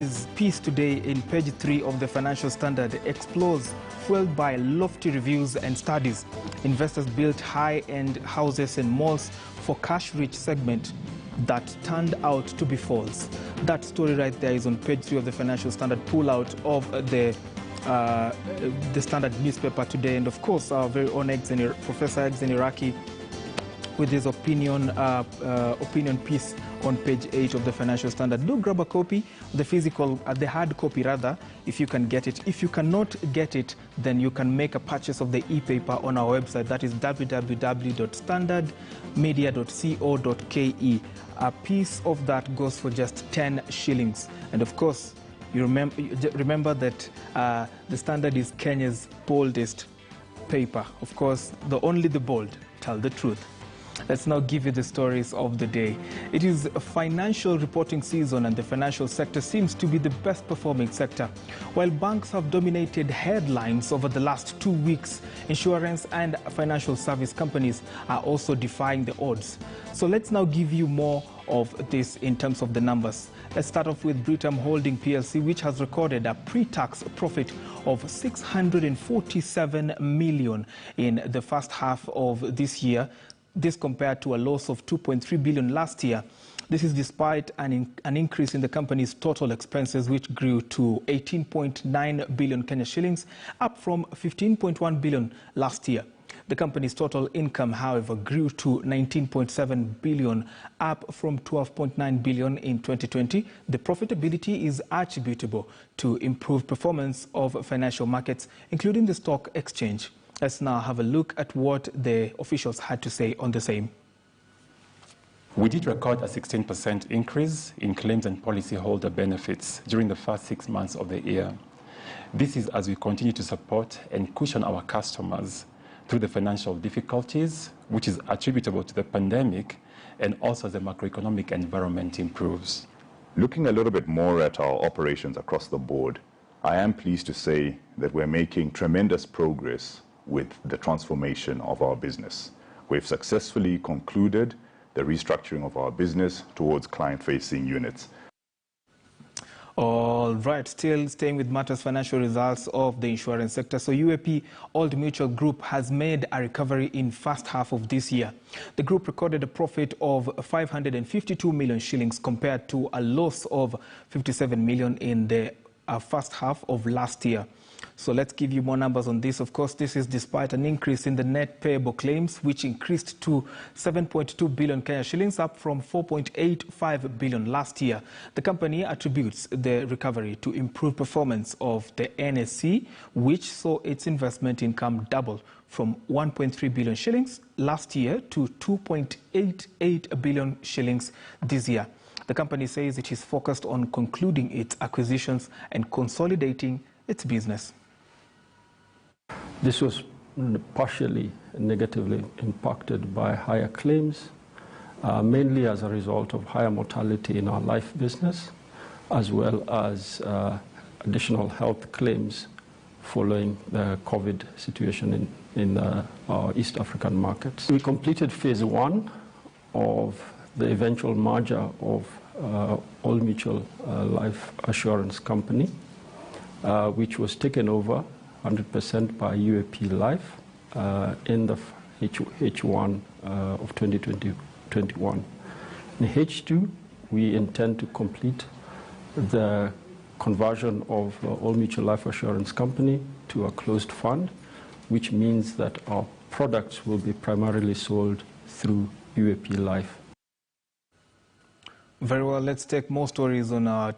His piece today in page 3 of the Financial Standard explores, fueled by lofty reviews and studies. Investors built high-end houses and malls for cash-rich segment that turned out to be false. That story right there is on page 3 of the Financial Standard pull-out of the Standard newspaper today. And of course, our very own Professor Exen Iraqi with his opinion piece on page 8 of the Financial Standard. Do grab a copy, the hard copy rather, if you can get it. If you cannot get it, then you can make a purchase of the e-paper on our website. That is www.standardmedia.co.ke. A piece of that goes for just 10 shillings. And of course, you remember that the Standard is Kenya's boldest paper. Of course, only the bold tell the truth. Let's now give you the stories of the day. It is a financial reporting season and the financial sector seems to be the best performing sector. While banks have dominated headlines over the last 2 weeks, insurance and financial service companies are also defying the odds. So let's now give you more of this in terms of the numbers. Let's start off with Britam Holding PLC, which has recorded a pre-tax profit of 647 million in the first half of this year. This compared to a loss of 2.3 billion last year. This is despite an increase in the company's total expenses, which grew to 18.9 billion Kenya shillings, up from 15.1 billion last year. The company's total income, however, grew to 19.7 billion, up from 12.9 billion in 2020. The profitability is attributable to improved performance of financial markets, including the stock exchange. Let's now have a look at what the officials had to say on the same. We did record a 16% increase in claims and policyholder benefits during the first 6 months of the year. This is as we continue to support and cushion our customers through the financial difficulties, which is attributable to the pandemic, and also as the macroeconomic environment improves. Looking a little bit more at our operations across the board, I am pleased to say that we're making tremendous progress with the transformation of our business. We've successfully concluded the restructuring of our business towards client-facing units. All right, still staying with matters financial results of the insurance sector. So UAP Old Mutual Group has made a recovery in first half of this year. The group recorded a profit of 552 million shillings compared to a loss of 57 million in the first half of last year. So let's give you more numbers on this. Of course, this is despite an increase in the net payable claims, which increased to 7.2 billion Kenya shillings, up from 4.85 billion last year. The company attributes the recovery to improved performance of the NSC, which saw its investment income double from 1.3 billion shillings last year to 2.88 billion shillings this year. The company says it is focused on concluding its acquisitions and consolidating its business. This was partially negatively impacted by higher claims, mainly as a result of higher mortality in our life business, as well as additional health claims following the COVID situation in our East African markets. We completed phase 1 of the eventual merger of Old Mutual Life Assurance Company, which was taken over 100% by UAP Life in the H1 of 2021. In H2, we intend to complete the conversion of Old Mutual Life Assurance Company to a closed fund, which means that our products will be primarily sold through UAP Life. Very well, let's take more stories on our